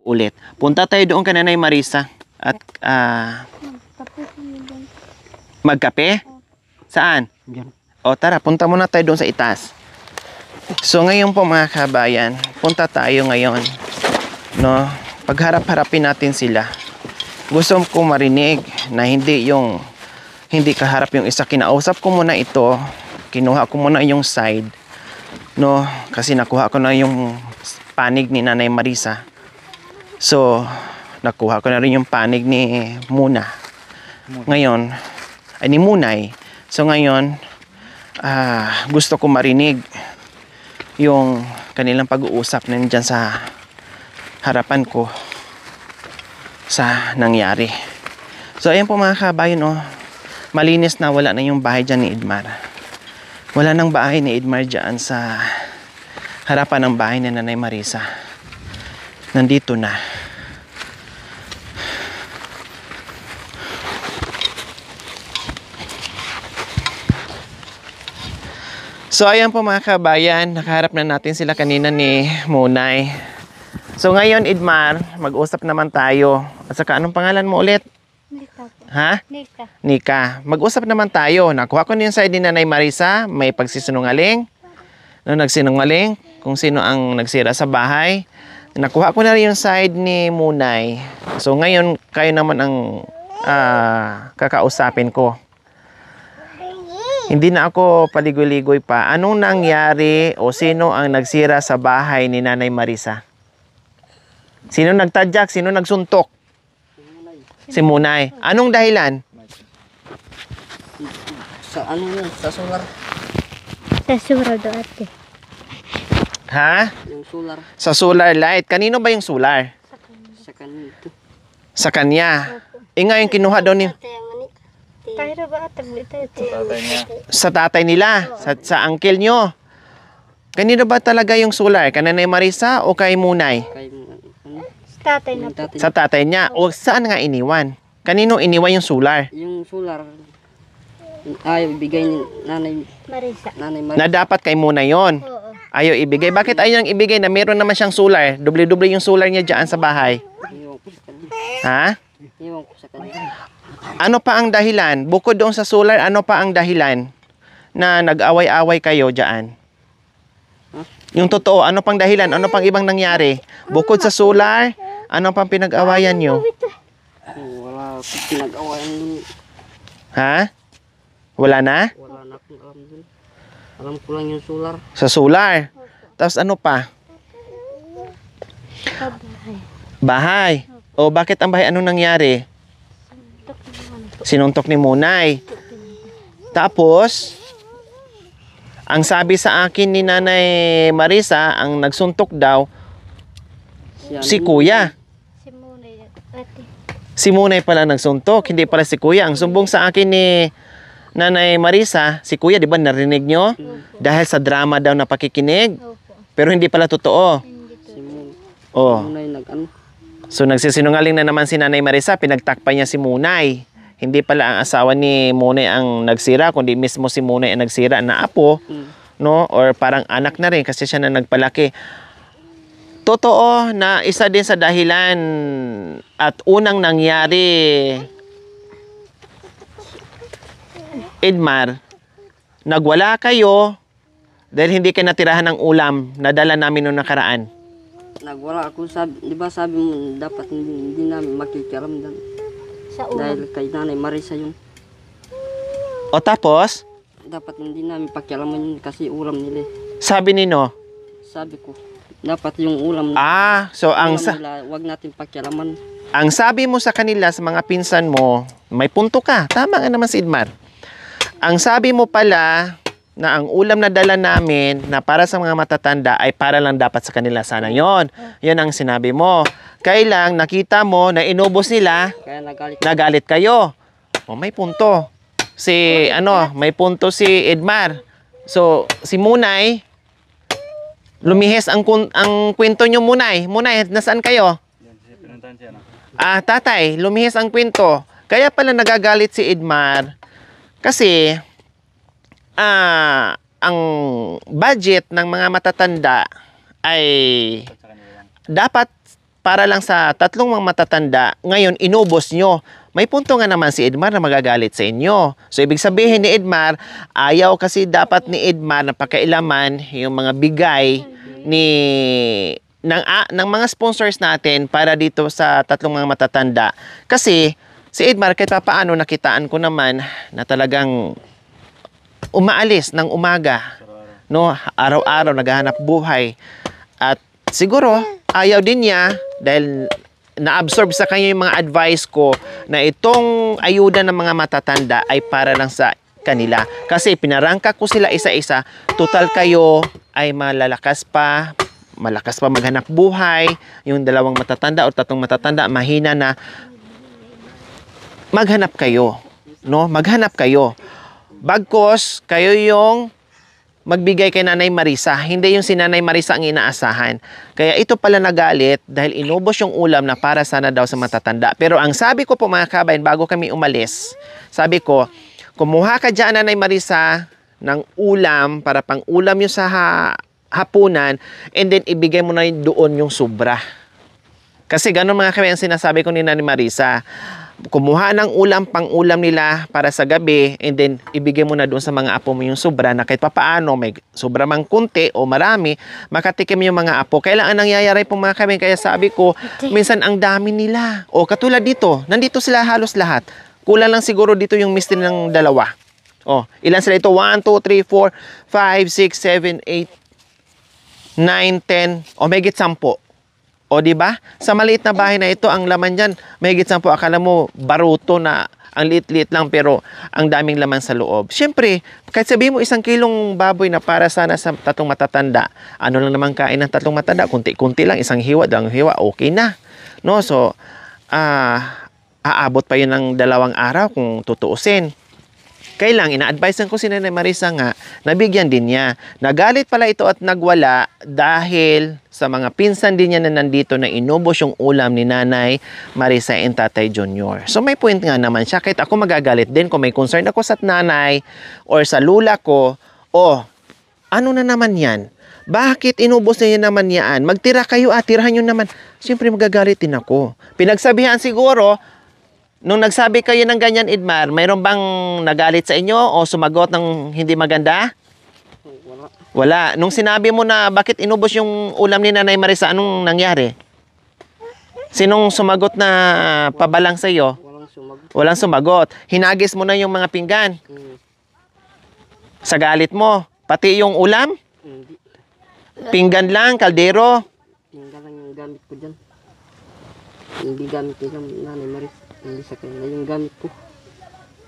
ulit. Punta tayo doon kay Nanay Marisa at magkape? Saan? Diyan. O tara, punta muna tayo doon sa itaas. So ngayon po mga kabayan, punta tayo ngayon. No, pagharap-harapin natin sila. Gusto ko marinig na hindi kaharap yung isa. Kinausap ko muna ito. Kinuha ko muna yung side. No, kasi nakuha ko na yung panig ni Nanay Marisa. So, nakuha ko na rin yung panig ni Muna. Ngayon, ay ni Munay. So ngayon, gusto ko marinig yung kanilang pag-uusap na nandyan sa harapan ko sa nangyari. So ayan po mga kabayan, oh, malinis na, wala na yung bahay dyan ni Edmar. Wala nang bahay ni Edmar dyan sa harapan ng bahay ni Nanay Marisa. Nandito na. So ayan po mga kabayan, nakaharap na natin sila kanina ni Munay. So ngayon Edmar, mag-usap naman tayo. At saka anong pangalan mo ulit? Nika po. Ha? Nika. Nika. Mag-usap naman tayo. Nakuha ko na yung side ni Nanay Marisa, may pagsisinungaling. No, nagsinungaling kung sino ang nagsira sa bahay. Nakuha ko na rin yung side ni Munay. So ngayon, kayo naman ang kakausapin ko. Hindi na ako paligoy-ligoy pa. Anong nangyari o sino ang nagsira sa bahay ni Nanay Marisa? Sino nagtadyak? Sino nagsuntok? Si Munay. Anong dahilan? Sa ano yun? Sa solar. Sa sura do ate. Ha? Yung solar. Sa solar light. Kanino ba yung solar? Sa kanito. Sa kanya. Ngayon kinuha daw ni... Tayo ba ate? Sa tatay nila. Sa uncle nyo. Kanino ba talaga yung solar? Kay Nanay Marisa o kay Munay? Kay ano? Tatay na Yung po. tatay. Sa tatay niya. O saan nga iniwan? Kanino iniwan yung solar? Yung solar. Ayaw ibigay ni Marisa. Nanay Na dapat kay Munay yon. Oo. Ayaw ibigay. Bakit ayaw niyang ibigay na meron naman siyang solar? Doble-doble yung solar niya dyan sa bahay. Iwan ko sa kanila. Ha? Iwan ko sa kanila. Ano pa ang dahilan? Bukod doon sa solar, ano pa ang dahilan na nag-away-away kayo dyan? Yung totoo, ano pang dahilan? Ano pang ibang nangyari? Bukod sa solar, ano pang pinag-awayan nyo? Wala akong pinag-awayan dun. Ha? Wala na? Wala na akong alam dun. Alam ko lang yung solar. Sa solar. Tapos ano pa? Babahay. Bahay. O bakit ang bahay? Anong nangyari? Sinuntok ni Munay. Tapos, ang sabi sa akin ni Nanay Marisa, ang nagsuntok daw, si Kuya. Si Munay ate. Si Munay pala nagsuntok, hindi pala si Kuya. Ang sumbong sa akin ni Nanay Marisa, si Kuya, di ba narinig nyo? Dahil sa drama daw na pakikinig. Opo. Pero hindi pala totoo. Hindi to. Si Oh. Munay nag-ano. So nagsisinungaling na naman si Nanay Marisa, pinagtakpan niya si Munay. Hindi pala ang asawa ni Munay ang nagsira, kundi mismo si Munay ang nagsira na apo, no? Or parang anak na rin kasi siya na nagpalaki. Totoo na isa din sa dahilan at unang nangyari, Edmar, nagwala kayo dahil hindi kayo natirahan ng ulam na dala namin noong nakaraan. Nagwala ako, di ba sabi mo dapat hindi namin makikialam dan. Sa ulo. Dahil kay Nanay Marisa yung O tapos, dapat hindi namin pakialaman yun kasi ulam nila. sabi nino, Sabi ko, dapat yung ulam, so ang ulam nila, wag natin pakialaman. ang sabi mo sa kanila, sa mga pinsan mo, may punto ka. Tama nga naman si Edmar. Ang sabi mo pala na ang ulam na dala namin na para sa mga matatanda ay para lang dapat sa kanila. Sana yon. Yan ang sinabi mo. Kailang nakita mo na inubos nila, Kaya nagalit. nagalit kayo. O may punto. May punto si Edmar. So, si Munay, lumihis ang kwento nyo, Munay. Munay, nasaan kayo? Tatay, lumihis ang kwento. Kaya pala nagagalit si Edmar kasi ang budget ng mga matatanda ay dapat para lang sa tatlong mga matatanda, ngayon inubos nyo. May punto nga naman si Edmar na magagalit sa inyo. So, ibig sabihin ni Edmar, ayaw kasi dapat ni Edmar na pakailaman yung mga bigay ng mga sponsors natin para dito sa tatlong mga matatanda. Kasi, si Edmar, kahit paano nakitaan ko naman na talagang umaalis ng umaga. No? Araw-araw, naghahanap buhay. At siguro, ayaw din niya dahil na-absorb sa kanya yung mga advice ko na itong ayuda ng mga matatanda ay para lang sa kanila. Kasi pinarangka ko sila isa-isa, total kayo ay malakas pa maghanap buhay. Yung dalawang matatanda o tatlong matatanda, mahina na, maghanap kayo. No? Maghanap kayo. Bagkos, kayo yung magbigay kay Nanay Marisa. Hindi yung si Nanay Marisa ang inaasahan. Kaya ito pala nagalit dahil inubos yung ulam na para sana daw sa matatanda. Pero ang sabi ko po mga kabayan, bago kami umalis, sabi ko, kumuha ka dyan Nanay Marisa ng ulam para pang ulam yung sa hapunan and then ibigay mo na doon yung sobra. Kasi gano'n mga kabayan sinasabi ko ni Nanay Marisa. Kumuha ng ulam, pang ulam nila para sa gabi and then ibigay mo na doon sa mga apo mo yung sobra na kahit papaano may sobra mang kunti o marami, makatikim yung mga apo. Kailan ang nangyayari po mga kami? Kaya sabi ko, minsan ang dami nila. O katulad dito, nandito sila halos lahat. Kulang lang siguro dito yung mister ng dalawa. O, ilan sila ito? 1, 2, 3, 4, 5, 6, 7, 8, 9, 10, o may git 10. O, di ba? Sa maliit na bahay na ito, ang laman dyan, may higit 10. Akala mo, baruto na ang liit-liit lang, pero ang daming laman sa loob. Siyempre, kahit sabihin mo 1 kilong baboy na para sana sa tatlong matatanda, ano lang naman kain ng tatlong matanda? Kunti-kunti lang, 1 hiwa, 2 hiwa, okay na. No? So, aabot pa yun ng 2 araw kung tutuusin. Kailang, ina-advise ko si Nanay Marisa nga, nabigyan din niya. Nagalit pala ito at nagwala dahil sa mga pinsan din niya na nandito na inubos yung ulam ni Nanay Marisa and Tatay Junior. So may point nga naman siya. Kahit ako magagalit din kung may concern ako sa nanay or sa lula ko, ano na naman yan? Bakit inubos niya naman yan? Magtira kayo, tirahan nyo naman. Siyempre magagalit din ako. Pinagsabihan siguro, nung nagsabi kayo ng ganyan, Edmar, mayroon bang nagalit sa inyo o sumagot ng hindi maganda? Wala. Wala. Nung sinabi mo na bakit inubos yung ulam ni Nanay Marisa, anong nangyari? Sinong sumagot na pabalang sa iyo? Walang sumagot. Walang sumagot. Hinagis mo na yung mga pinggan. Sa galit mo. Pati yung ulam? Hindi. Pinggan lang, kaldero. Yung lang yung gamit ko dyan. Hindi gamit nila Nanay Maris. Hindi sa kanila yung gamit ko.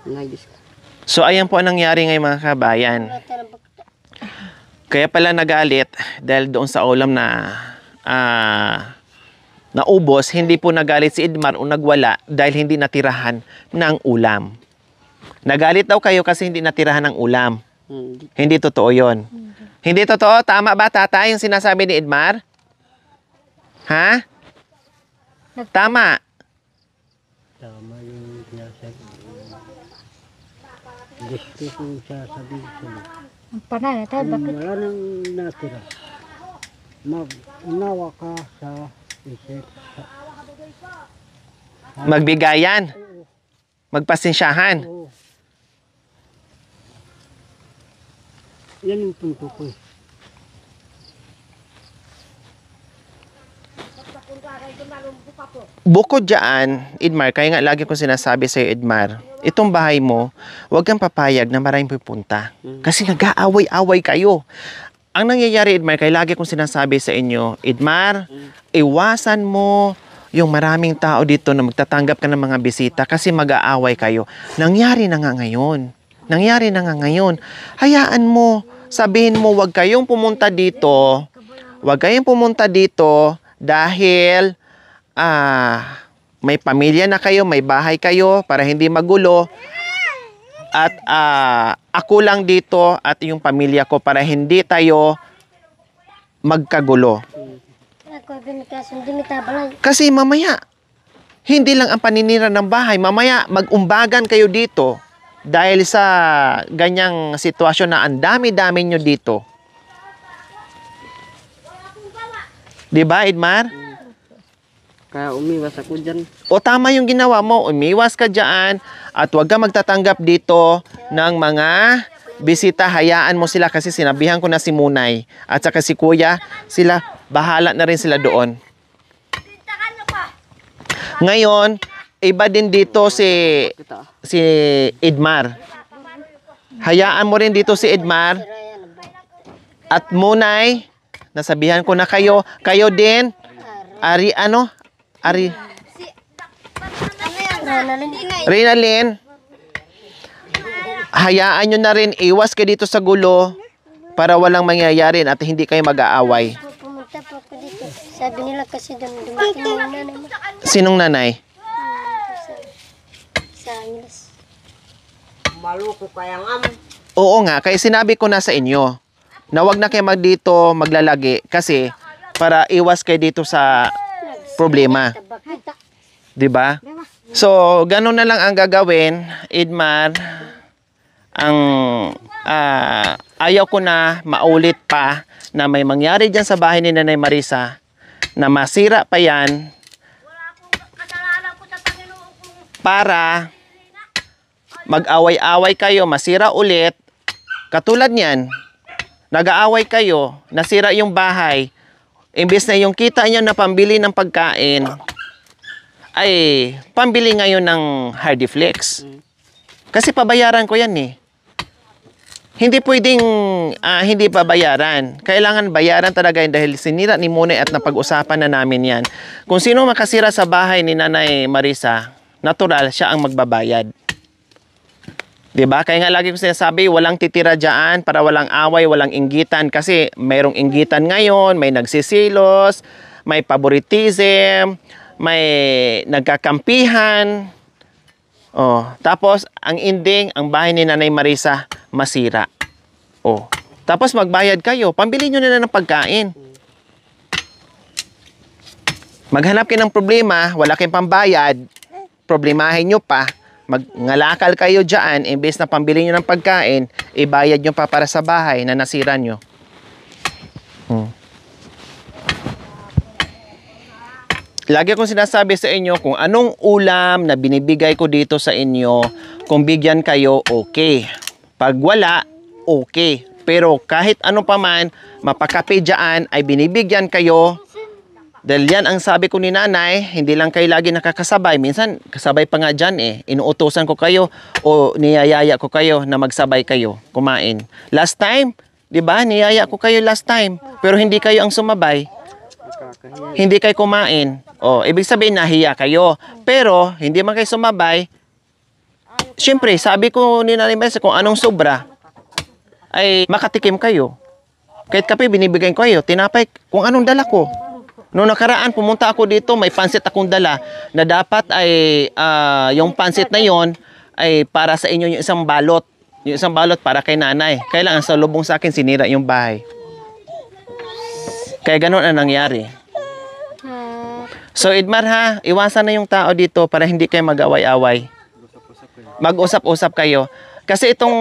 Nagis ko. So, ayan po ang nangyari ngayon mga kabayan. Kaya pala nagalit dahil doon sa ulam na naubos, hindi po nagalit si Edmar o nagwala dahil hindi natirahan ng ulam. Nagalit daw kayo kasi hindi natirahan ng ulam. Hindi. Hindi totoo yon. Hindi totoo? Tama ba, tata, yung sinasabi ni Edmar? Ha? Tama. Tama yung sinasabi. Gusto kong sasabihin sa'yo. Ang panay, tayo, bakit? Wala nang natira. Mag-unawa ka sa isip. Magbigayan. Magpasensyahan. Oo. Yan yung punto ko eh. Bukod dyan, Edmar, kaya nga lagi ko sinasabi sa'yo, Edmar, itong bahay mo, huwag kang papayag na maraming pupunta. Kasi nag-aaway-away kayo. Ang nangyayari, Edmar, kaya lagi kong sinasabi sa inyo, Edmar, iwasan mo yung maraming tao dito na magtatanggap ka ng mga bisita kasi mag-aaway kayo. Nangyari na nga ngayon. Nangyari na nga ngayon. Hayaan mo, sabihin mo, huwag kayong pumunta dito. Huwag kayong pumunta dito dahil may pamilya na kayo, may bahay kayo para hindi magulo. At ako lang dito at yung pamilya ko para hindi tayo magkagulo. Kasi mamaya, hindi lang ang paninira ng bahay. Mamaya, mag-umbagan kayo dito dahil sa ganyang sitwasyon na ang dami-dami nyo dito. Diba, Edmar? Kaya umiwas ako dyan. O tama yung ginawa mo, umiwas ka dyan at huwag ka magtatanggap dito ng mga bisita. Hayaan mo sila kasi sinabihan ko na si Munay at saka si Kuya, sila bahala na rin sila doon. Ngayon, iba din dito si Edmar. Hayaan mo rin dito si Edmar at Munay, nasabihan ko na kayo din, Rinalyn, hayaan nyo na rin, iwas kayo dito sa gulo para walang mangyayari at hindi kayo mag-aaway. Pumunta po ako dito. Sabi nila kasi dumating yung nanay mo Sinong nanay? sa Angeles. Maluko kaya nga. Oo nga, kaya sinabi ko na sa inyo na wag na kayo dito maglalagi kasi para iwas kayo dito sa problema. Tabakita. 'Di ba? So, ganun na lang ang gagawin, Edmar. Ang ayaw ko na maulit pa na may mangyari dyan sa bahay ni Nanay Marisa na masira pa yan para mag-away-away kayo, masira ulit. Katulad niyan, nag-aaway kayo, nasira yung bahay. Imbes na yung kita niyo na pambili ng pagkain, ay pambili ngayon ng Hardiflex. Kasi pabayaran ko yan eh. Hindi pwedeng hindi pa bayaran. Kailangan bayaran talaga yun dahil sinira ni Munay at napag-usapan na namin yan. Kung sino makasira sa bahay ni Nanay Marisa, natural siya ang magbabayad. 'Di ba? Kaya nga lagi ko sinasabi, walang titira diyan para walang away, walang inggitan kasi mayroong inggitan ngayon, may nagsisilos, may favoritism, may nagkakampihan. Oh, tapos ang ending, ang bahay ni Nanay Marisa masira. Oh. Tapos magbayad kayo, pambili nyo na ng pagkain. Maghanap kayo ng problema, wala kayong pambayad, problemahin nyo pa. Magngalakal kayo dyan, imbes na pambili nyo ng pagkain, ibayad nyo pa para sa bahay na nasira nyo. Lagi akong sinasabi sa inyo kung anong ulam na binibigay ko dito sa inyo, kung bigyan kayo, okay. Pag wala, okay. Pero kahit ano pa man, mapakape dyan ay binibigyan kayo. Dahil yan ang sabi ko ni Nanay, hindi lang kayo lagi nakakasabay. Minsan, kasabay pa nga dyan eh. Inuutosan ko kayo o niyayaya ko kayo na magsabay kayo kumain. Last time, di ba? Niyaya ko kayo last time. Pero hindi kayo ang sumabay. Hindi kayo kumain. O, ibig sabihin nahiya kayo. Pero, hindi man kayo sumabay. Siyempre, sabi ko ni Nanay Marisa, kung anong sobra, ay makatikim kayo. Kahit kape, binibigay ko kayo. Tinapay, kung anong dala ko. Noong nakaraan, pumunta ako dito, may pansit akong dala na dapat ay yung pansit na yon ay para sa inyo yung isang balot. Yung isang balot para kay Nanay. Kailangan sa lubong sa akin, sinira yung bahay. Kaya ganun ang nangyari. So, Edmar ha, iwasan na yung tao dito para hindi kayo mag-away-away. Mag-usap-usap kayo. Kasi itong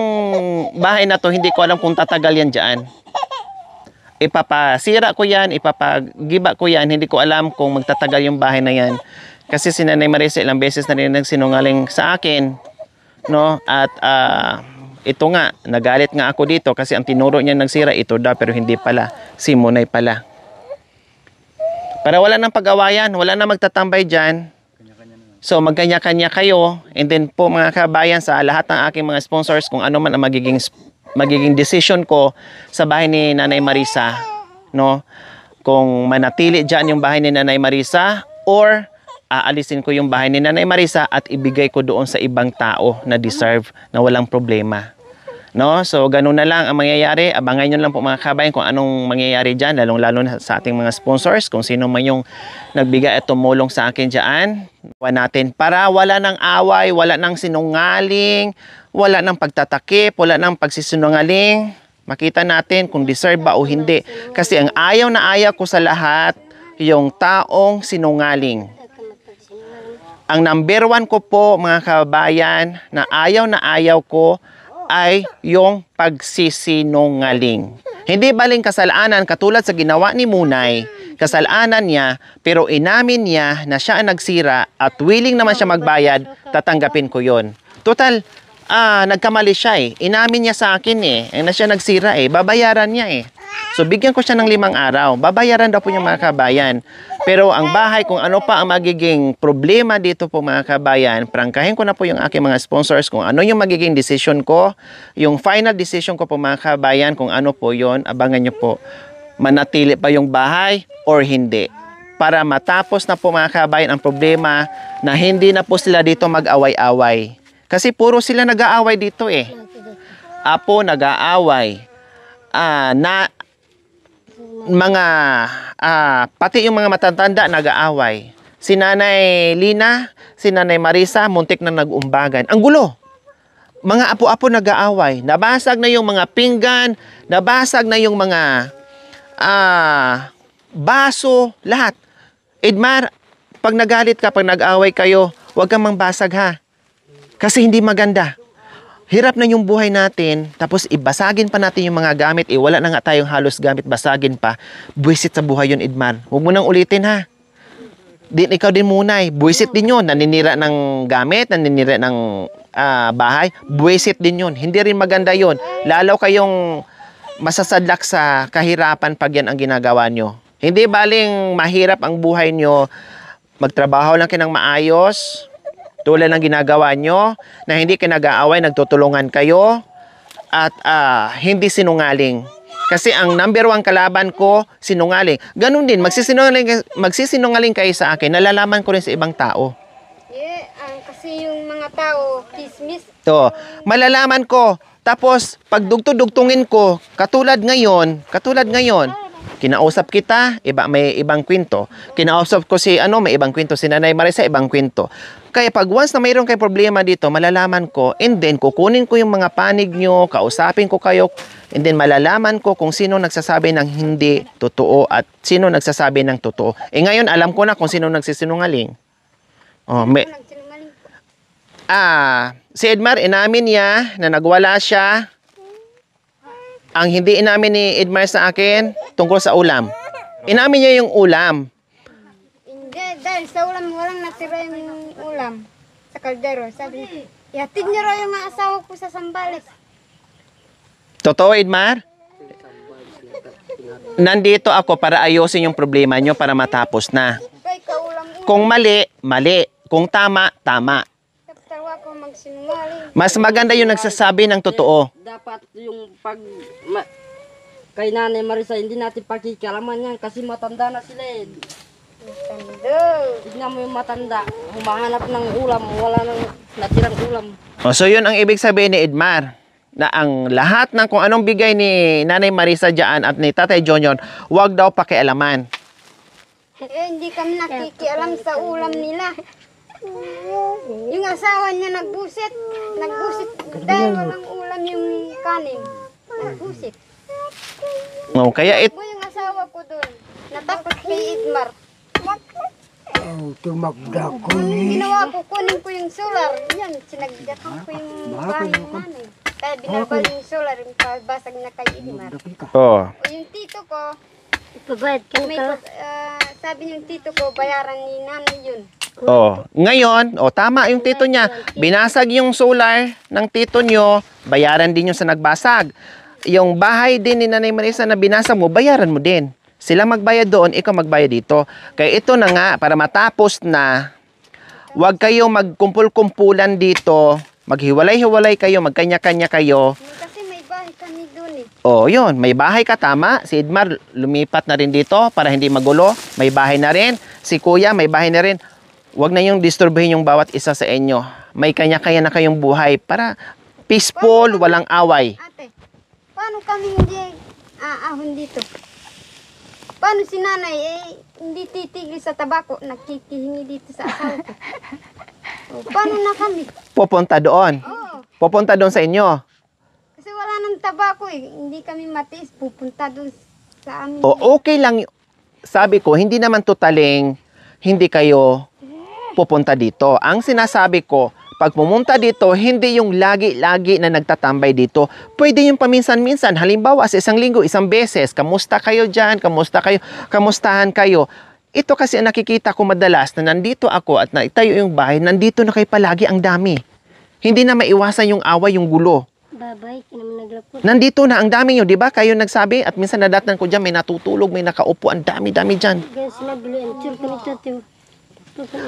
bahay na to, hindi ko alam kung tatagal yan dyan. Ipapasira ko yan, ipapagiba ko yan. Hindi ko alam kung magtatagal yung bahay na yan. Kasi si Nanay Marisa ilang beses na rin nagsinungaling sa akin. No? At ito nga, nagalit nga ako dito kasi ang tinuro niya nagsira, ito daw pero hindi pala. Si Munay pala. Para wala nang pag-awayan, wala nang magtatambay dyan. So magkanya-kanya kayo. And then po mga kabayan, sa lahat ng aking mga sponsors, kung ano man ang magiging decision ko sa bahay ni Nanay Marisa, no? Kung manatili dyan yung bahay ni Nanay Marisa or aalisin ko yung bahay ni Nanay Marisa at ibigay ko doon sa ibang tao na deserve, na walang problema. No? So, ganun na lang ang mangyayari. Abangan nyo lang po mga kabayan kung anong mangyayari dyan, lalong-lalo na sa ating mga sponsors, kung sino man yung nagbigay at tumulong sa akin dyan. Natin para wala ng away, wala ng sinungaling, wala ng pagtatakip, wala ng pagsisinungaling. Makita natin kung deserve ba o hindi. Kasi ang ayaw na ayaw ko sa lahat, yung taong sinungaling. Ang number 1 ko po mga kabayan na ayaw ko ay yung pagsisinungaling. Hindi baling kasalanan katulad sa ginawa ni Munay. kasalanan niya, pero inamin niya na siya ang nagsira at willing naman siya magbayad, tatanggapin ko yon. Total, nagkamali siya eh. Inamin niya sa akin na siya nagsira babayaran niya So, bigyan ko siya ng 5 araw. Babayaran daw po niya mga kabayan. Pero ang bahay, kung ano pa ang magiging problema dito po mga kabayan, prangkahin ko na po yung aking mga sponsors kung ano yung magiging decision ko. Yung final decision ko po mga kabayan, kung ano po yon, abangan nyo po. Manatili pa yung bahay or hindi. Para matapos na po mga kabayan ang problema na hindi na po sila dito mag-away-away. Kasi puro sila nag-aaway dito Apo nag-aaway. Pati yung mga matatanda nag-aaway. Si Nanay Lina, si Nanay Marisa, muntik na nag-umbagan. Ang gulo. Mga apo-apo nag-aaway. Nabasag na yung mga pinggan, nabasag na yung mga baso, lahat. Edmar, pag nagalit ka, pag nag-aaway kayo, huwag kang mangbasag ha. Kasi hindi maganda. Hirap na yung buhay natin, tapos ibasagin pa natin yung mga gamit, wala na nga tayong halos gamit, basagin pa. Buwisit sa buhay yun, Edmar. Huwag mo nang ulitin ha. Ikaw din muna buwisit din yun. Naninira ng gamit, naninira ng bahay, buwisit din yun. Hindi rin maganda yun. Lalo kayong masasadlak sa kahirapan pag yan ang ginagawa nyo. Hindi baling mahirap ang buhay nyo, magtrabaho lang kayo ng maayos, tulad ng ginagawa nyo, na hindi kayo nag-aaway, nagtutulungan kayo, at hindi sinungaling. Kasi ang number 1 kalaban ko, sinungaling. Ganun din, magsisinungaling kayo sa akin, nalalaman ko rin sa ibang tao. Kasi yung mga tao, kismis. Malalaman ko. Tapos, pag dugtungin ko, katulad ngayon, kinausap kita, may ibang kwento. Kinausap ko may ibang kwento. Si Nanay Marisa, ibang kwento. Kaya pag once na mayroon kayong problema dito, malalaman ko, and then kukunin ko yung mga panig nyo, kausapin ko kayo, and then malalaman ko kung sino nagsasabi ng hindi totoo at sino nagsasabi ng totoo. Ngayon, alam ko na kung sino nagsisinungaling. Si Edmar, inamin niya na nagwala siya. Ang hindi inamin ni Edmar sa akin, tungkol sa ulam. Inamin niya yung ulam. Hindi, dahil sa ulam, walang natira yung ulam sa kaldero. Sabi niya, ihatid niyo raw yung asawa ko sa Sambales. Totoo, Edmar? Nandito ako para ayusin yung problema nyo para matapos na. Kay kaulam Kung mali, mali. Kung tama, tama. tawa ko magsinungaling. Mas maganda yung nagsasabi ng totoo. Dapat yung kay Nanay Marisa, hindi natin pakikialaman yan kasi matanda na sila Tando. Tignan mo yung matanda, humahanap ng ulam, wala nang natirang ulam. So yun ang ibig sabihin ni Edmar. Na ang lahat ng kung anong bigay ni Nanay Marisa dyan at ni Tatay Jonion, wag daw pakialaman. Hindi kami nakikialam sa ulam nila. Yung asawa niya nagbusit dahil walang ulam yung kanin. Nagbusit. Kaya Yung asawa ko doon, natakot kay Edmar. Tumakda ko Ginawa ko, kunin ko yung solar. Yan, sinagdatan ko yung bahay ng nanay. Kaya binabal yung solar, yung basag na kay Edmar. O yung tito ko, sabi yung tito ko, bayaran ni nanay yun. Ngayon, tama yung tito niya. Binasag yung solar ng tito nyo, bayaran din yung sa nagbasag. Yung bahay din ni Nanay Marisa na binasag mo, bayaran mo din. Sila magbayad doon, ikaw magbayad dito. Kaya ito na nga, para matapos na, huwag kayo magkumpul-kumpulan dito, maghiwalay-hiwalay kayo, magkanya-kanya kayo. Kasi may bahay kami doon Yun, may bahay ka, tama. Si Edmar, lumipat na rin dito para hindi magulo. May bahay na rin. Si Kuya, may bahay na rin. Huwag na yung disturbuhin yung bawat isa sa inyo. May kanya-kanya na kayong buhay para peaceful, walang away. Ate, paano kami hindi ahon dito? Paano si nanay hindi titigil sa tabako, nagkikihingi dito sa asawa ko? Paano na kami? Pupunta doon. Pupunta doon sa inyo. Kasi wala nang tabako hindi kami matiis, pupunta doon sa amin. Okay lang. Sabi ko, hindi naman totaling hindi kayo pupunta dito. Ang sinasabi ko, pag pumunta dito, hindi yung lagi-lagi na nagtatambay dito. Pwede yung paminsan-minsan. Halimbawa, sa isang linggo, isang beses, kamusta kayo dyan, kamustahan kayo. Ito kasi ang nakikita ko madalas na nandito ako at naitayo yung bahay, nandito na kayo palagi ang dami. Hindi na maiwasan yung away, yung gulo. Babay, kinaman naglapot. Nandito na ang dami nyo, di ba? Kayo nagsabi at minsan nadatnan ko dyan, may natutulog, may nakaupo, ang dami-dami dyan. Kaya sinabi ang tsur ka nito, tiyo.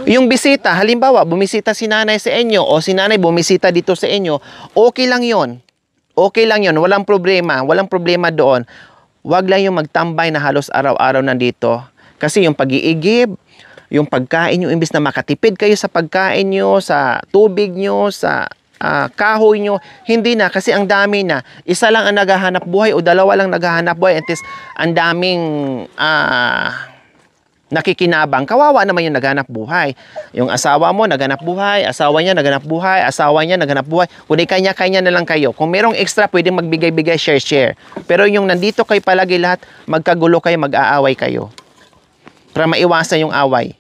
Yung bisita, halimbawa, bumisita si nanay sa inyo o si nanay bumisita dito sa inyo, okay lang yon. Okay lang yon, walang problema doon. Huwag lang yung magtambay na halos araw-araw nandito. Kasi yung pag-iigib, yung pagkain nyo, imbis na makatipid kayo sa pagkain nyo, sa tubig nyo, sa kahoy nyo, hindi na kasi ang dami na. Isa lang ang naghahanap buhay o dalawa lang naghahanap buhay, at least ang daming nakikinabang. Kawawa naman yung naghanap buhay. Yung asawa mo naghanap buhay, asawa niya naghanap buhay, asawa niya naghanap buhay. Kundi kanya-kanya na lang kayo. Kung merong extra, pwede magbigay-bigay, share-share. Pero yung nandito kayo palagi lahat, magkagulo kayo, mag-aaway kayo. Para maiwasan yung away.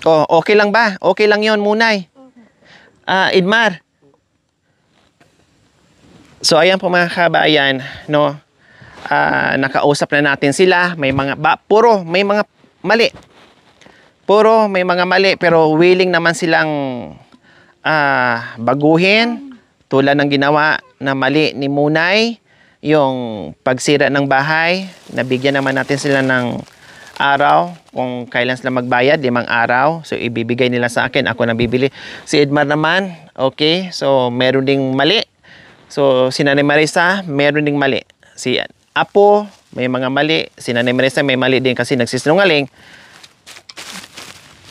Oh, okay lang ba? Okay lang yon, Munay. Idmar. So ayan po mga kabayan, no? Nakausap na natin sila. May mga puro may mga mali. Puro may mga mali pero willing naman silang baguhin tulad ng ginawa na mali ni Munay, yung pagsira ng bahay. Nabigyan naman natin sila ng araw kung kailan sila magbayad, 5 araw. So ibibigay nila sa akin, ako na bibili. Si Edmar naman, okay. So meron ding mali. So si Nanay Marisa, meron ding mali. Si Apo, may mga mali. Si Nanay Marisa may mali din kasi nagsisinungaling.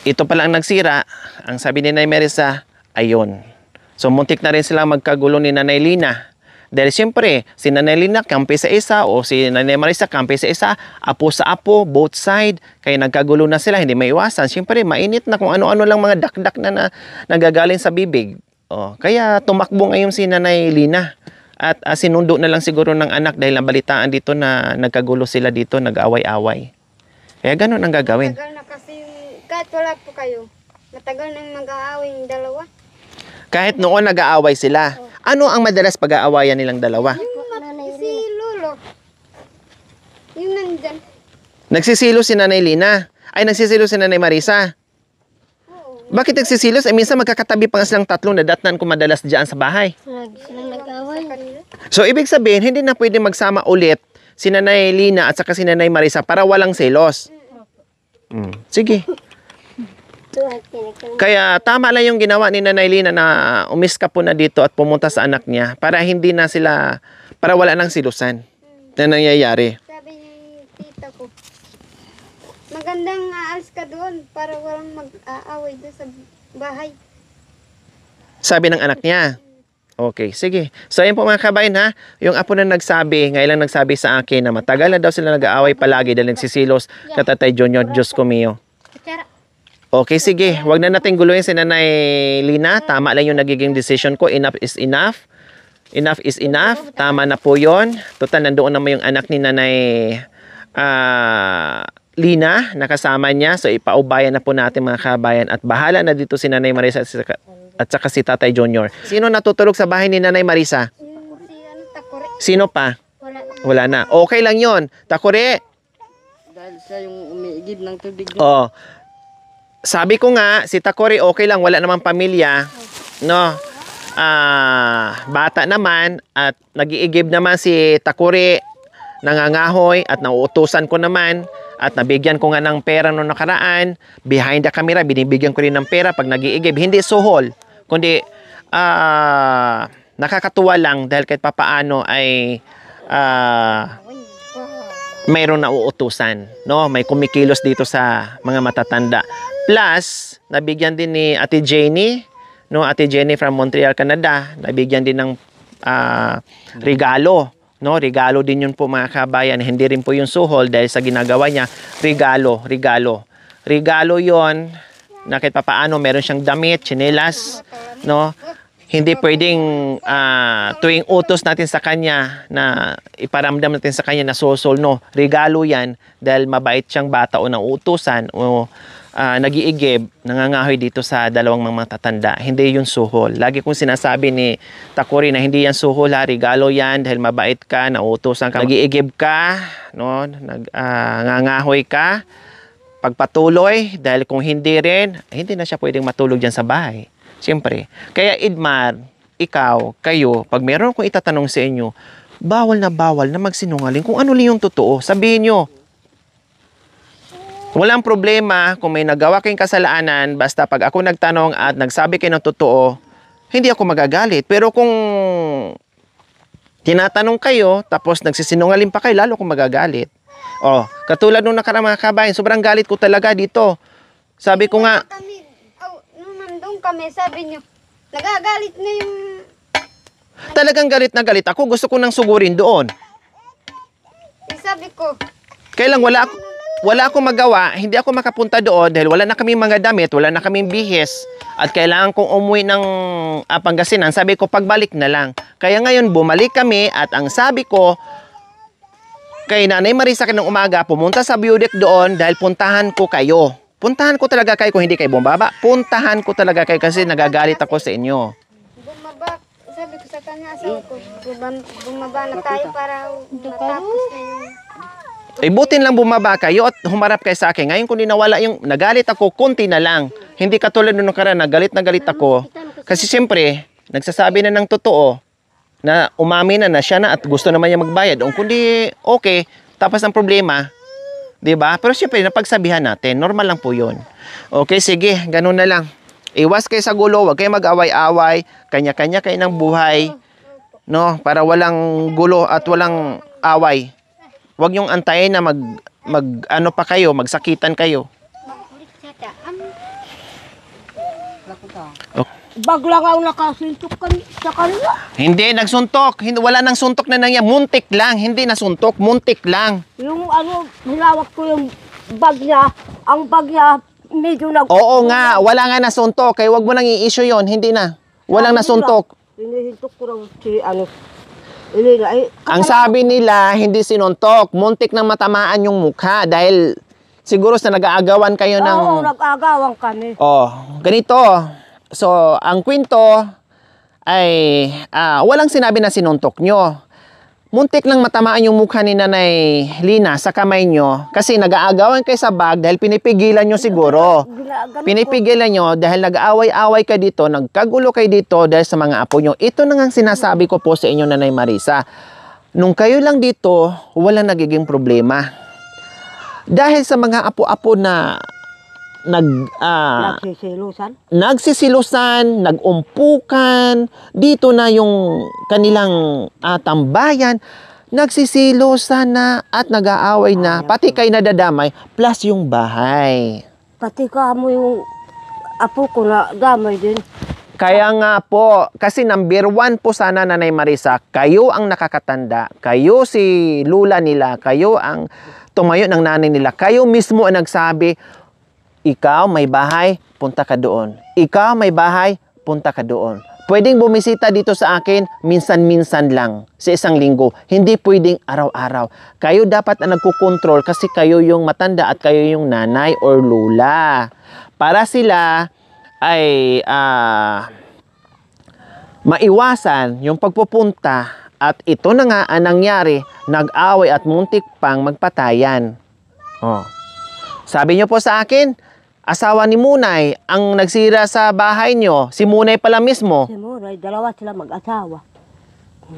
Ito pala ang nagsira. Ang sabi ni Nanay Marisa, ayun. So muntik na rin sila magkagulo ni Nanay Lina. Dahil siyempre, si Nanay Lina kampi sa isa o si Nanay Marisa kampi sa isa. Apo sa apo, both side. Kaya nagkagulo na sila, hindi maiwasan. Siyempre, mainit na kung ano-ano lang mga dakdak na nagagaling sa bibig. Kaya tumakbo ngayon si Nanay Lina. At sinundo na lang siguro ng anak dahil nabalitaan dito na nagkagulo sila dito, nag-away-away. Kaya ganun ang gagawin. Matagal na kasi, kahit wala po kayo, matagal nang mag-aaway yung dalawa. Kahit noon nag-aaway sila. Ano ang madalas pag-aawayan nilang dalawa? Si Lolo. Yung nandyan. Nagsisilo si Nanay Lina. Ay, nagsisilo si Nanay Marisa. Oo. Bakit nagsisilos? Ay, minsan magkakatabi pa nga silang tatlo na datnan ko madalas dyan sa bahay. Lagi silang nag-aaway. So, ibig sabihin, hindi na pwede magsama ulit si Nanay Lina at saka si Nanay Marisa para walang selos. Sige. Kaya tama lang yung ginawa ni Nanay Lina na umiska po na dito at pumunta sa anak niya para hindi na sila, para wala nang silusan na nangyayari. Sabi niya yung tita ko, magandang aalis ka doon para walang mag-aaway doon sa bahay. Sabi ng anak niya. Okay, sige. So, ayun po mga kabayan ha. Yung apo na nagsabi, ngayon lang nagsabi sa akin na matagal na daw sila nag-aaway palagi dahil nagsisilos katatay Junior, Diyos ko mio. Okay, sige. Huwag na natin guluhin si Nanay Lina. Tama lang yung nagiging decision ko. Enough is enough. Enough is enough. Tama na po yon. Total, nandoon naman yung anak ni Nanay Lina, nakasama niya. So, ipaubayan na po natin mga kabayan. At bahala na dito si Nanay Marisa at saka si Tatay Junior. Sino natutulog sa bahay ni Nanay Marisa? Takore. Sino pa? Wala. Wala na. Okay lang yon. Takore. Dahil siya yung umiigib ng tubig. Oh. Sabi ko nga, si Takore okay lang, wala namang pamilya, no? Bata naman at nag-iigib naman si Takore, nangangahoy at nauutusan ko naman at nabigyan ko nga ng pera noong nakaraan. Behind the camera, binibigyan ko rin ng pera pag nag-iigib. Hindi suhol, kundi nakakatuwa lang dahil kahit papaano ay mayroon na uutusan, no? May kumikilos dito sa mga matatanda. Plus, nabigyan din ni Ate Jenny, no? Ate Jenny from Montreal, Canada, nabigyan din ng regalo, no? Regalo din yun po mga kabayan. Hindi rin po yung suhol dahil sa ginagawa niya, regalo. Regalo yon na kahit papaano meron siyang damit, tsinelas, no? Hindi pwedeng tuwing utos natin sa kanya na iparamdam natin sa kanya na susol, no? Regalo yan dahil mabait siyang bata o nauutusan o nag-iigib, nangangahoy dito sa dalawang mga matatanda. Hindi yun suhol. Lagi kong sinasabi ni Takuri na hindi yan suhol, ha, regalo yan dahil mabait ka, nauutosan ka. Nag-iigib ka, no? Nangangahoy ka, pagpatuloy, dahil kung hindi rin, hindi na siya pwedeng matulog dyan sa bahay. Siyempre. Kaya Idmar, ikaw, kayo, pag meron akong itatanong sa inyo, bawal na magsinungaling. Kung ano lang yung totoo, sabihin nyo. Walang problema kung may nagawa kayong kasalanan, basta pag ako nagtanong at nagsabi kayo ng totoo, hindi ako magagalit. Pero kung tinatanong kayo, tapos nagsisinungaling pa kayo, lalo akong magagalit. Oh, katulad nung nakarang mga kabayan, sobrang galit ko talaga dito. Sabi ko nga, Nung nandun kami, sabi niyo, nagagalit na yung... talagang galit na galit ako. Gusto ko nang sugurin doon. Sabi ko, Kaya lang wala akong magawa, hindi ako makapunta doon dahil wala na kaming mga damit, wala na kaming bihis at kailangan kong umuwi ng Pangasinan. Sabi ko, pagbalik na lang. Kaya ngayon, bumalik kami at ang sabi ko, kay Nanay Marisa ng umaga, pumunta sa Biodec doon dahil puntahan ko kayo. Puntahan ko talaga kayo kung hindi kayo bumaba. Puntahan ko talaga kayo kasi nagagalit ako sa inyo. bumaba, sabi ko sa kanya, asawa ko, bumaba na tayo para matapos na yung... Butin lang bumaba kayo at humarap kayo sa akin. Ngayon kung di nawala yung nagalit ako, konti na lang. Hindi katulad nung nakaraan, nagalit na galit ako. Kasi siyempre, nagsasabi na ng totoo na umamin na siya na at gusto naman niya magbayad. O kundi okay, tapos ang problema, 'di ba? Pero siyempre, napagsabihan natin, normal lang po 'yon. Okay, sige, ganun na lang. Iwas kayo sa gulo, wag kayo mag-away-away, kanya-kanya kayo ng buhay, no? Para walang gulo at walang away. Huwag yung antayin na ano pa kayo, magsakitan kayo. Bagla nga ang nakasintok sa kanila. Hindi, nagsuntok. Wala nang suntok na nangyari. Muntik lang. Hindi nasuntok. Muntik lang. Yung ano, hinawak ko yung bag niya. Ang bag niya, medyo Oo nga. Wala nga nasuntok. Kaya wag mo nang i-issue yon. Hindi na. Walang nasuntok. Hinihintok ko raw si ano. Ang sabi nila, hindi sinuntok. Muntik nang matamaan yung mukha. Dahil siguro sa nag-aagawan kayo ng... Oo, nag-aagawan kami. Oh, ganito. So, ang kwento ay walang sinabi na sinuntok nyo. Muntik lang matamaan yung mukha ni Nanay Lina sa kamay nyo kasi nag-aagawan kayo sa bag dahil pinipigilan nyo siguro. Pinipigilan nyo dahil nag-aaway-away ka dito, nagkagulo kayo dito dahil sa mga apo nyo. Ito na nga sinasabi ko po sa inyo, Nanay Marisa. Nung kayo lang dito, wala nagiging problema. Dahil sa mga apo-apo na nagsisilusan, nagumpukan, dito na yung kanilang tambayan, nagsisilusan na at nag-aaway na, pati kayo nadadamay, plus yung bahay. Pati ka mo yung apo ko na damay din. Kaya nga po, kasi number 1 po sana, Nanay Marisa, kayo ang nakakatanda, kayo si lula nila, kayo ang tumayo ng nanay nila, kayo mismo ang nagsabi, ikaw may bahay, punta ka doon. Ikaw may bahay, punta ka doon. Pwedeng bumisita dito sa akin, minsan-minsan lang, sa isang linggo. Hindi pwedeng araw-araw. Kayo dapat ang nagkukontrol kasi kayo yung matanda at kayo yung nanay or lula. Para sila ay maiwasan yung pagpupunta at ito na nga ang nangyari, nag-away at muntik pang magpatayan. Oh. Sabi nyo po sa akin, asawa ni Munay ang nagsira sa bahay nyo. Si Munay pala mismo. Si Munay, dalawa sila mag-asawa.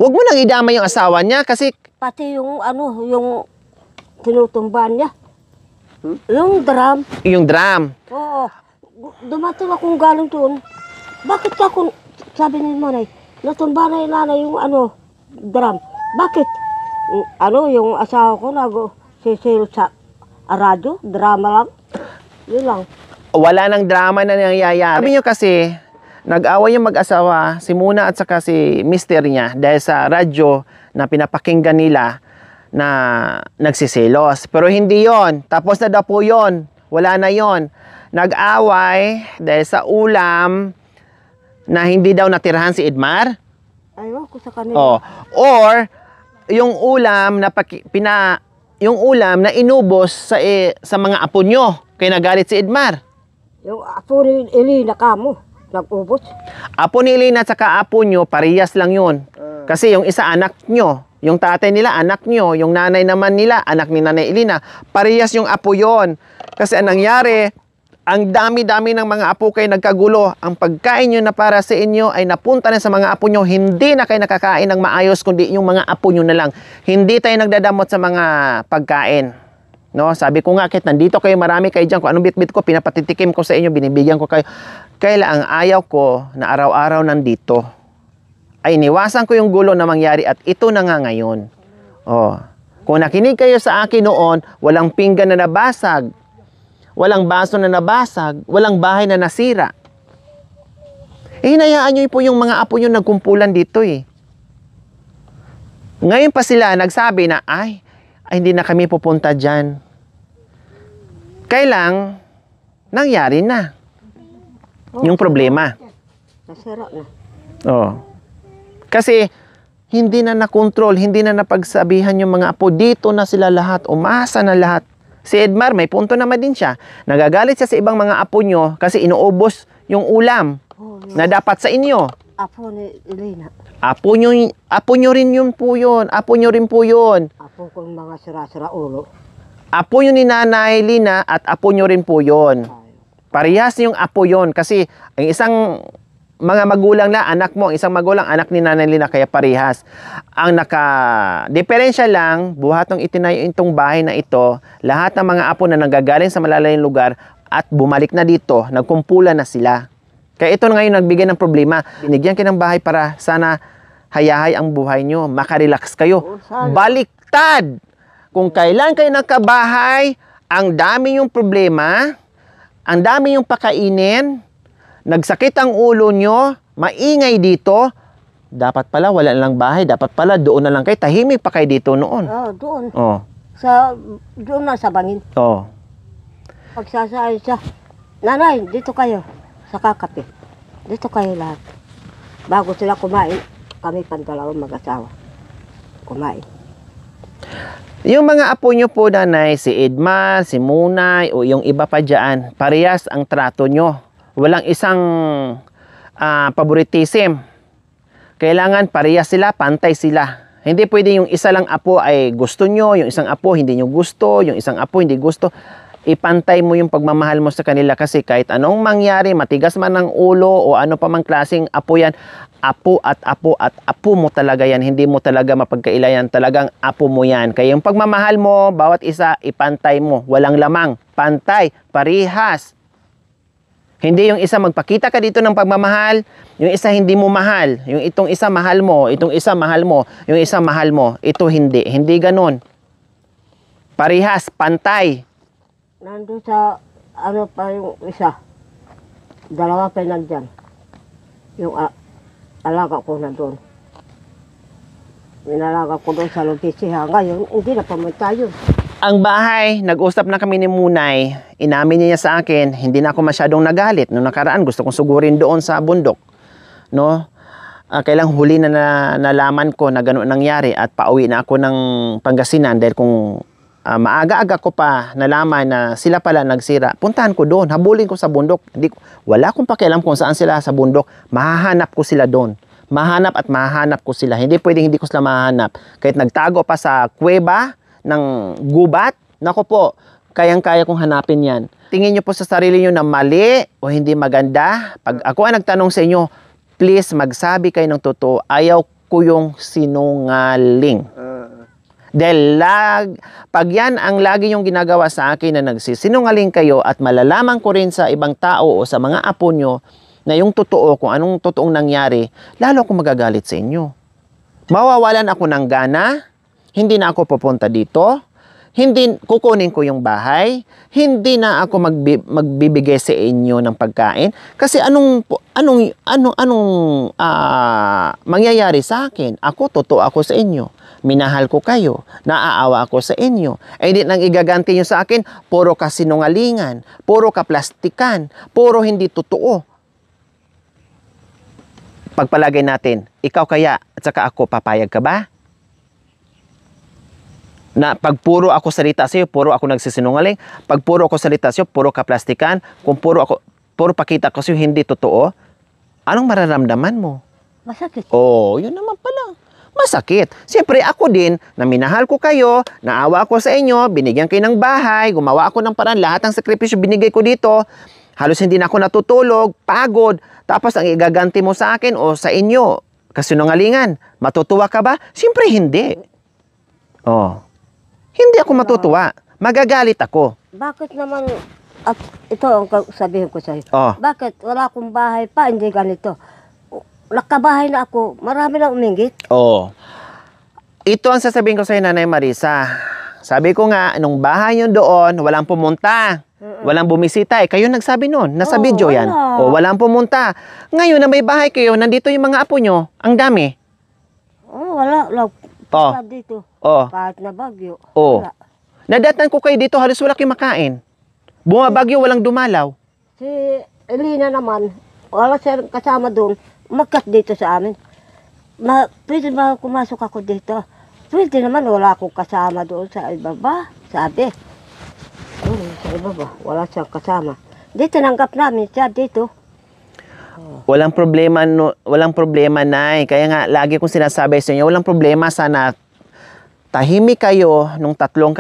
Huwag mo nang idama yung asawa niya kasi... Pati yung ano, yung tinutumban niya. Yung drum. Yung drum. Oo. Dumating akong galing doon. Bakit ako, sabi ni Munay, natumba na yung nanay yung ano, drum. Bakit? Ano, yung asawa ko nag-sisilo sa radyo, drama lang. Yun lang. Wala nang drama na nangyayari. Sabi nyo kasi, nag-away yung mag-asawa, si Muna at saka si mister niya dahil sa radyo na pinapakinggan nila na nagsisilos. Pero hindi yon. Tapos na daw po yon. Wala na yon. Nag-away dahil sa ulam na hindi daw natirahan si Idmar. Ayaw ko sa kanila. Oh. Or, yung ulam na yung ulam na inubos sa mga apo nyo. Kaya nagalit si Edmar. Yung apo ni Elina kamo, nag-ubos. Apo ni Elena at saka apo nyo, parehas lang yun. Kasi yung isa anak nyo, yung tatay nila anak nyo, yung nanay naman nila anak ni Nanay Elena, parehas yung apo yon. Kasi ang nangyari, ang dami-dami ng mga apo kayo nagkagulo. Ang pagkain nyo na para sa inyo ay napunta na sa mga apo nyo. Hindi na kayo nakakain ng maayos, kundi yung mga apo nyo na lang. Hindi tayo nagdadamot sa mga pagkain. No? Sabi ko nga, kahit nandito kayo, marami kayo dyan. Kung anong bit-bit ko, pinapatitikim ko sa inyo, binibigyan ko kayo. Kaya ang ayaw ko na araw-araw nandito ay iniwasan ko yung gulo na mangyari at ito na nga ngayon. Oh. Kung nakinig kayo sa akin noon, walang pinggan na nabasag, walang baso na nabasag, walang bahay na nasira. Hinayaan nyo po yung mga apo nyo nagkumpulan dito eh. Ngayon pa sila nagsabi na, ay hindi na kami pupunta dyan. Kailang, nangyari na. Yung problema. Nasira na. Oh. Kasi, hindi na nakontrol, hindi na napagsabihan yung mga apo. Dito na sila lahat, umasa na lahat. Si Edmar, may punto naman din siya. Nagagalit siya sa ibang mga apo nyo kasi inuubos yung ulam na dapat sa inyo. Apo ni Elina. Apo nyo rin yun po yun. Apo nyo rin po yun. Apo kong mga sira-sira ulo. Apo yun ni Nanay Lina at apo nyo rin po yun. Parehas yung apo yun kasi ang isang mga magulang na anak mo, ang isang magulang anak ni Nanay Lina kaya parehas. Ang diferensya lang, buhat ng itinayo itong bahay na ito, lahat ng mga apo na nanggagaling sa malalayong lugar at bumalik na dito, nagkumpulan na sila. Kaya ito na ngayon nagbigay ng problema. Binigyan kayo ng bahay para sana hayahay ang buhay nyo, makarelax kayo. Baliktad! Kung kailan kayo nagkabahay, ang dami yung problema, ang dami yung pakainin, nagsakit ang ulo nyo, maingay dito, dapat pala wala lang bahay, dapat pala doon na lang kayo, tahimik pa kayo dito noon. Doon. Oh. Doon na sa bangin. Oh. Pagsasayin siya, nanay, dito kayo sa kakape. Dito kayo lahat. Bago sila kumain, kami pandalawang mag-asawa. Kumain. Yung mga apo nyo po, nanay, si Edmar, si Munay, o yung iba pa dyan, parehas ang trato nyo. Walang isang favoritism. Kailangan parehas sila, pantay sila. Hindi pwede yung isa lang apo ay gusto nyo, yung isang apo hindi nyo gusto, yung isang apo hindi gusto. Ipantay mo yung pagmamahal mo sa kanila kasi kahit anong mangyari, matigas man ang ulo o ano pa mang klaseng apo yan, apo at apo mo talaga yan. Hindi mo talaga mapagkailayan, talagang apo mo yan. Kaya yung pagmamahal mo, bawat isa, ipantay mo. Walang lamang, pantay, parihas. Hindi yung isa magpakita ka dito ng pagmamahal, yung isa hindi mo mahal. Yung itong isa mahal mo, itong isa mahal mo, yung isa mahal mo. Ito hindi. Hindi ganun. Parihas, pantay. Nandun sa, ano pa yung isa. Dalawa pa nandyan. Yung alaga ko nandun. Minalaga ko doon sa Lupisiha. Ngayon, hindi na pamunta yun. Ang bahay, nag-usap na kami ni Munay. Inamin niya sa akin, hindi na ako masyadong nagalit. Noong nakaraan, gusto kong sugurin doon sa bundok. No? Kailang huli na nalaman ko na gano'n nangyari at pauwi na ako ng Pangasinan dahil kung maaga-aga ko pa nalaman na sila pala nagsira, puntahan ko doon, habulin ko sa bundok. Wala akong pakialam kung saan sila sa bundok, mahahanap ko sila doon. Mahanap at mahanap ko sila. Hindi pwedeng hindi ko sila mahanap. Kahit nagtago pa sa kuweba ng gubat, nako po, kayang-kaya kong hanapin yan. Tingin nyo po sa sarili nyo na mali o hindi maganda. Pag ako ang nagtanong sa inyo, please magsabi kayo ng totoo. Ayaw ko yung sinungaling. Dahil pag yan ang lagi yung ginagawa sa akin na nagsisinungaling kayo at malalaman ko rin sa ibang tao o sa mga apo nyo na yung totoo, kung anong totoong nangyari, lalo akong magagalit sa inyo. Mawawalan ako ng gana, hindi na ako pupunta dito, hindi kukunin ko yung bahay, hindi na ako magbibigay sa inyo ng pagkain kasi anong mangyayari sa akin? Ako totoo ako sa inyo. Minahal ko kayo, naaawa ako sa inyo. Eh di nang igaganti nyo sa akin, puro ka sinungalingan, puro ka plastikan, puro hindi totoo. Pagpalagay natin, ikaw kaya at saka ako, papayag ka ba? Na pag puro ako salita sa'yo, puro ako nagsisinungaling. Pag puro ako salita sa'yo, puro ka plastikan. Kung puro pakita ko sa'yo, hindi totoo. Anong mararamdaman mo? Masakit. Oh, yun naman pala. Masakit. Siyempre, ako din, na minahal ko kayo, naawa ako sa inyo, binigyan kayo ng bahay, gumawa ako ng paraan, lahat ng sakripisyo binigay ko dito. Halos hindi na ako natutulog, pagod. Tapos ang igaganti mo sa akin o sa inyo, kasinungalingan. Matutuwa ka ba? Siyempre, hindi. Oh. Hindi ako matutuwa. Magagalit ako. Bakit naman, at ito ang sabihin ko sa'yo. Oh. Bakit wala akong bahay pa, hindi ganito? Nakabahay na ako, marami lang umingit. Oh. Ito ang sasabihin ko sa'yo, Nanay Marisa. Sabi ko nga, nung bahay nyo doon, walang pumunta. Walang bumisita. Kayo nagsabi noon. Nasa video yan. Wala. O, walang pumunta. Ngayon na may bahay kayo, nandito yung mga apo nyo. Ang dami. Wala lang. Oh. Dito. Oh. Kahit na bagyo. Oh. Wala. Nadatan ko kayo dito, halos wala kayong makain. Bumabagyo, walang dumalaw. Si Elina naman, wala siya kasama doon. Magkat dito sa amin. Pwede ba kumasok ako dito? Pwede naman, wala akong kasama doon sa ibaba. Sabi. Sa ibaba, wala siyang kasama. Dito nanggap namin siya dito. Walang problema, no, walang problema, Nay. Kaya nga, lagi kong sinasabi sa inyo, walang problema. Sana tahimik kayo, nung tatlo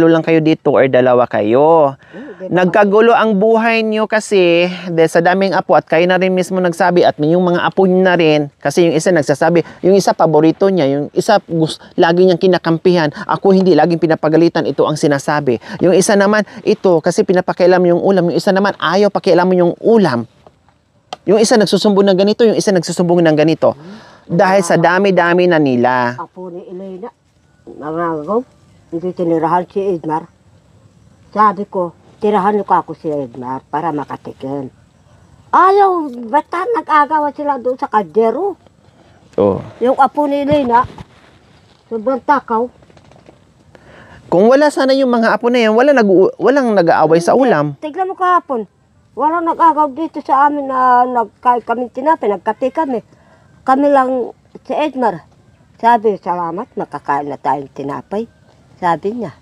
lang kayo dito or dalawa kayo. Nagkagulo ang buhay niyo kasi dahil sa daming apo at kayo na rin mismo nagsabi at yung mga apo niyo na rin kasi yung isa nagsasabi, yung isa paborito niya, yung isa lagi niyang kinakampihan, ako hindi, laging pinapagalitan, ito ang sinasabi. Yung isa naman, ito kasi pinapakialam yung ulam, yung isa naman ayaw pakialam mo yung ulam. Yung isa nagsusumbong ng ganito, yung isa nagsusumbong ng ganito. Dahil sa dami-dami na nila. Apo ni Elena, nangagaw, hindi tinirahan si Edmar. Sabi ko, tirahan ko ako si Edmar para makatikin. Ayaw, basta nag-agawa sila doon sa kaldero. Oh. Yung apo ni Elena, sobrang takaw. Kung wala sana yung mga apo na yan, walang nag-aaway sa ulam. Tignan mo kahapon, walang nag-agaw dito sa amin na nagkain kami tinapay, nagkape kami. Kami lang si Edmar. Sabi, salamat, makakain na tayong tinapay. Sabi niya.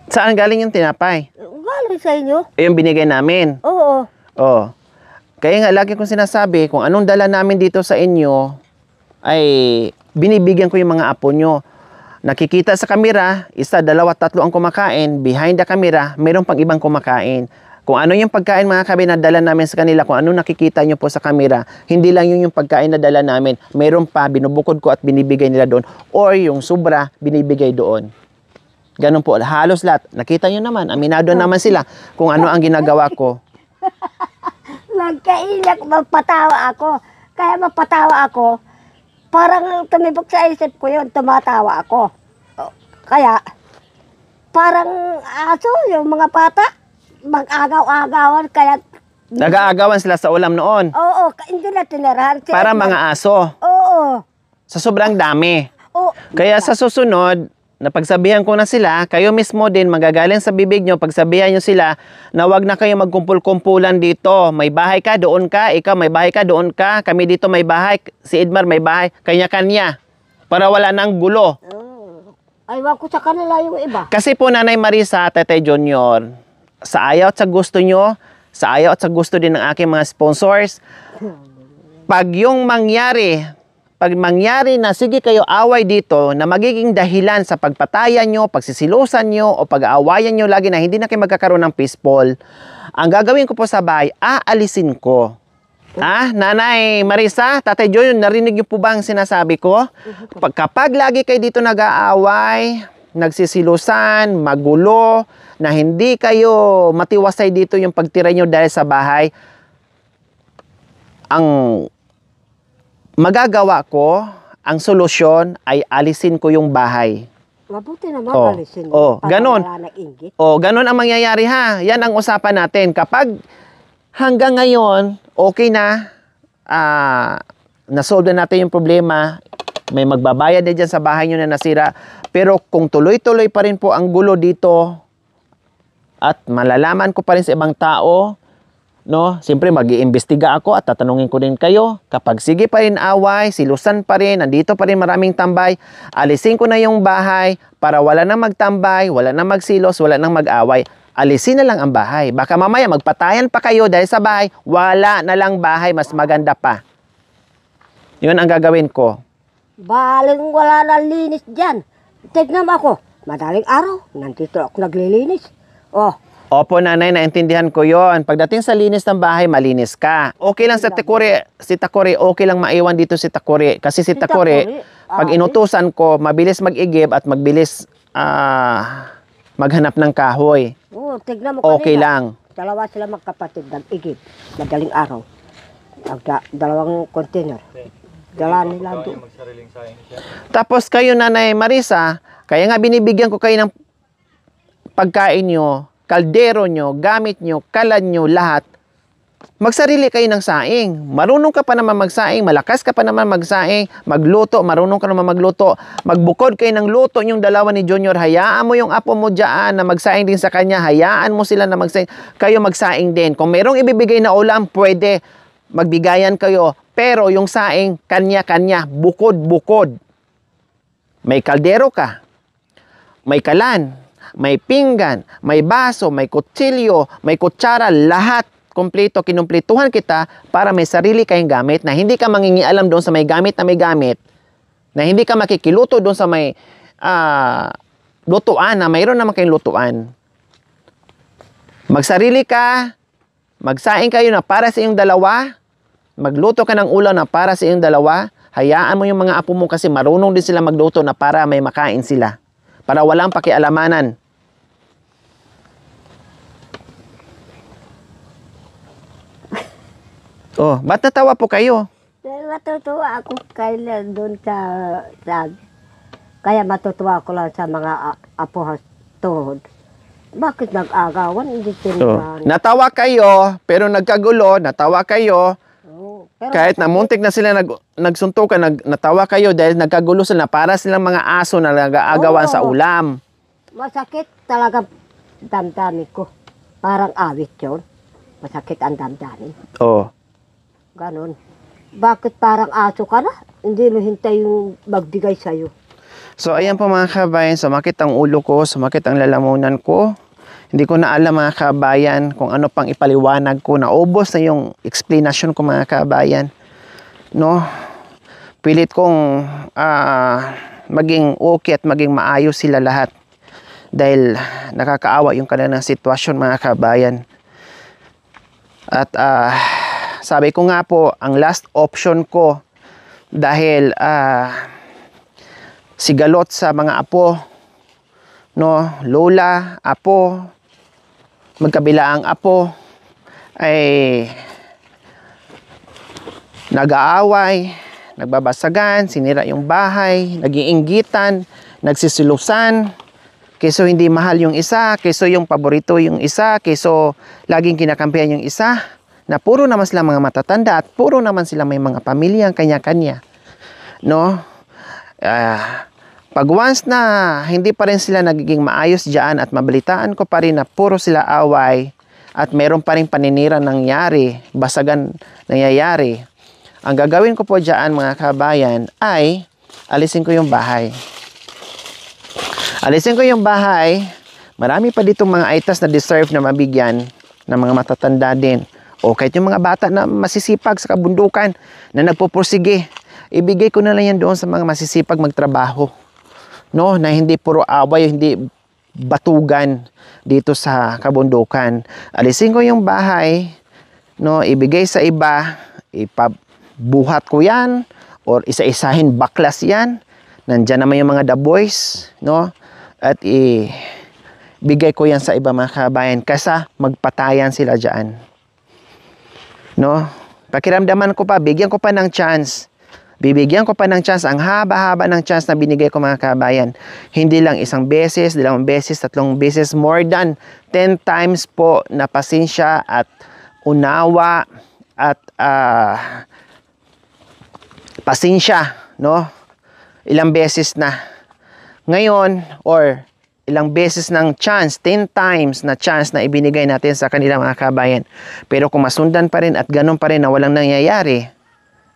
Saan galing yung tinapay? Galing sa inyo? Yung binigay namin. Oo. Oh. Kaya nga, lagi kong sinasabi, kung anong dala namin dito sa inyo, ay binibigyan ko yung mga apo nyo. Nakikita sa kamera, isa, dalawa, tatlo ang kumakain. Behind the camera, mayroon pang ibang kumakain. Kung ano yung pagkain mga kabi na dala namin sa kanila, kung ano nakikita nyo po sa kamera, hindi lang yung pagkain na dala namin. Mayroon pa, binubukod ko at binibigay nila doon. Or yung sobra, binibigay doon. Ganun po, halos lahat. Nakita nyo naman, aminado naman sila kung ano ang ginagawa ko. Nagkaiyak, mapatawa ako. Kaya mapatawa ako, parang tumibok sa isip ko yun, tumatawa ako. Kaya, parang aso, yung mga bata, mag-agaw-agawan, kaya... Nag-aagawan sila sa ulam noon. Oo, hindi na tinirahan. Para mga aso. Oo. Sa sobrang dami. Oo. Kaya sa susunod, napagsabihan ko na sila, kayo mismo din magagaling sa bibig nyo, pagsabihan nyo sila na wag na kayo magkumpul-kumpulan dito. May bahay ka, doon ka. Ikaw, may bahay ka, doon ka. Kami dito may bahay. Si Edmar may bahay. Kanya-kanya. Para wala nang gulo. Aywan ko sa kanila yung iba. Kasi po, Nanay Marisa, Tatay Junior, sa ayaw at sa gusto nyo, sa ayaw at sa gusto din ng aking mga sponsors, pag mangyari na sige kayo away dito na magiging dahilan sa pagpatayan nyo, pagsisilusan nyo, o pag-aawayan nyo lagi na hindi na kayo magkakaroon ng peaceful, ang gagawin ko po sa bahay, aalisin ko. Nanay Marisa, Tatay Junior, narinig nyo po ba ang sinasabi ko? Kapag lagi kayo dito nag-aaway, nagsisilusan, magulo, na hindi kayo matiwasay dito yung pagtira nyo dahil sa bahay, ang magagawa ko, ang solusyon ay alisin ko yung bahay. Mabuti naman alisin mo. Ganon. Ganon ang mangyayari ha. Yan ang usapan natin. Kapag hanggang ngayon, okay na, nasolve na natin yung problema, may magbabayad na dyan sa bahay nyo na nasira, pero kung tuloy-tuloy pa rin po ang gulo dito, at malalaman ko pa rin sa ibang tao, no? Siyempre mag-iimbestiga ako at tatanungin ko din kayo. Kapag sige pa rin away, silusan pa rin, nandito pa rin maraming tambay, alisin ko na yung bahay para wala nang magtambay, wala nang magsilos, wala nang mag-away. Alisin na lang ang bahay. Baka mamaya magpatayan pa kayo dahil sa bahay, wala na lang bahay, mas maganda pa. Yun ang gagawin ko. Baling wala na linis dyan. Tignan mo ako. Madaling araw, nandito ako naglilinis. Oh, Opo, nanay, naintindihan ko yon. Pagdating sa linis ng bahay, malinis ka. Okay lang sa si Takuri, okay lang maiwan dito si Takuri. Kasi si Takuri, pag inutusan ko, mabilis mag-igib at mabilis maghanap ng kahoy. oh, tignan mo Okay kanina. lang. Dalawa sila magkapatid, nag-igib. Madaling araw. Dalawang container. Dala nila doon. Tapos kayo, Nanay Marisa, kaya nga binibigyan ko kayo ng pagkain nyo, kaldero nyo, gamit nyo, kalan nyo, lahat. Magsarili kayo ng saing. Marunong ka pa naman magsaing, malakas ka pa naman magsaing, magluto, marunong ka naman magluto. Magbukod kayo ng luto yung dalawa ni Junior. Hayaan mo yung apo mo dyan na magsaing din sa kanya. Hayaan mo sila na magsaing. Kayo magsaing din. Kung mayroong ibibigay na ulam, pwede. Magbigayan kayo. Pero yung saing, kanya-kanya, bukod-bukod. May kaldero ka, may kalan, may pinggan, may baso, may kutsilyo, may kutsara, lahat kompleto, kinumplituhan kita para may sarili kayong gamit na hindi ka mangingialam doon sa may gamit, na hindi ka makikiluto doon sa may lutuan na mayroon naman kayong lutuan. Magsarili ka, magsaing kayo na para sa iyong dalawa, magluto ka ng ulam na para sa iyong dalawa, hayaan mo yung mga apo mo kasi marunong din sila magluto na para may makain sila. Para walang pakialamanan. Oh, ba't natawa po kayo? Matutuwa ako kailan doon sa kaya matutuwa ako lang sa mga apo tuhod. Bakit nag-agawan? Hindi Oh. tiniwan. Natawa kayo, pero nagkagulo, natawa kayo. Oh, pero Kahit na muntik na sila nagsuntukan, natawa kayo dahil nagkagulo sila para silang mga aso na nag-aagawan sa ulam. masakit talaga damdamin ko. Parang awit yun. Masakit ang damdamin. Oh. Ganon. Bakit parang aso ka na? Hindi mo hintay yung magbigay sa'yo. So, ayan po mga kabayan, sumakit ang ulo ko, sumakit ang lalamunan ko. Hindi ko na alam mga kabayan kung ano pang ipaliwanag ko. Naubos na yung explanation ko mga kabayan. No? Pilit kong maging okay at maging maayos sila lahat. Dahil nakakaawa yung kanilang sitwasyon mga kabayan. At sabi ko nga po, ang last option ko dahil sigalot sa mga apo, no, lola, apo, magkabila ang apo ay nag-aaway, nagbabasagan, sinira yung bahay, nag-iinggitan, nagsisilusan, keso hindi mahal yung isa, keso yung paborito yung isa, keso laging kinakampihan yung isa, na puro naman sila mga matatanda at puro naman sila may mga pamilya, kanya-kanya. No? Pag once na hindi pa rin sila nagiging maayos dyan at mabalitaan ko pa rin na puro sila away at meron pa rin paninira nangyari, basagan nangyayari, ang gagawin ko po dyan mga kabayan ay alisin ko yung bahay. Alisin ko yung bahay. Marami pa dito mga itas na deserve na mabigyan ng mga matatanda din. O kahit yung mga bata na masisipag sa kabundukan na nagpupursige, ibigay ko na lang yan doon sa mga masisipag magtrabaho. No, na hindi puro away, hindi batugan dito sa kabundukan. Alisin ko yung bahay, no, ibigay sa iba, ipabuhat ko yan, or isa-isahin baklas yan. Nandyan naman yung mga the boys, no, at ibigay ko yan sa iba mga kabayan kasi magpatayan sila dyan. No, pakiramdaman ko pa, bigyan ko pa ng chance. Bibigyan ko pa ng chance, ang haba-haba ng chance na binigay ko mga kabayan. Hindi lang isang beses, 2 beses, 3 beses, more than 10 times po na pasensya at unawa at pasensya, no? Ilang beses na. Ngayon, or ilang beses ng chance, 10 times na chance na ibinigay natin sa kanila mga kabayan. Pero kung masundan pa rin at ganun pa rin na walang nangyayari,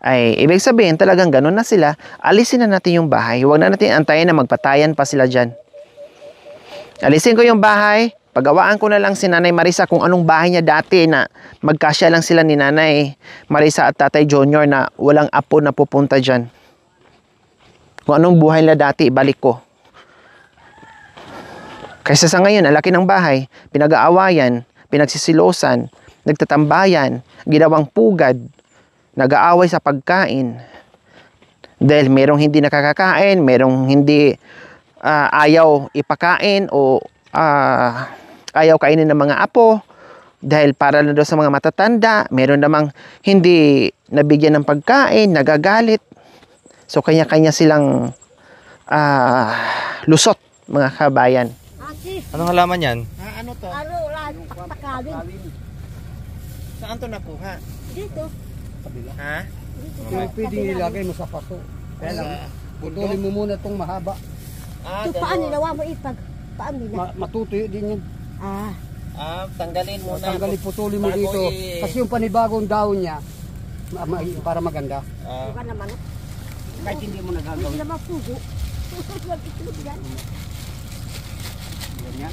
ay ibig sabihin talagang ganun na sila, alisin na natin yung bahay. Huwag na natin antayin na magpatayan pa sila dyan. Alisin ko yung bahay, pagawaan ko na lang si Nanay Marisa kung anong bahay niya dati na magkasya lang sila ni Nanay Marisa at Tatay Junior na walang apo na pupunta dyan. Kung anong buhay nila dati, ibalik ko. Kaysa sa ngayon, ang laki ng bahay, pinag-aawayan, pinagsisilosan, nagtatambayan, ginawang pugad, nag-aaway sa pagkain. Dahil merong hindi nakakakain, merong hindi ayaw ipakain o ayaw kainin ng mga apo dahil para na daw sa mga matatanda, meron namang hindi nabigyan ng pagkain, nagagalit. So kanya-kanya silang lusot, mga kabayan. Anong halaman yan? Ano to? Ano, taktakawin. Saan to nakuha? Dito. Ha? Kung pwede ilagay mo sa paso. Kaya lang, putulin mo muna itong mahaba. Ito paano nawa mo ipag? Paano nila? Matutuyo din yan. Tanggalin muna. Tanggalin, putulin mo dito. Kasi yung panibagong daon niya, para maganda. Bukan naman. Kahit hindi mo nagagawin. Hindi naman pugo. Ganyan.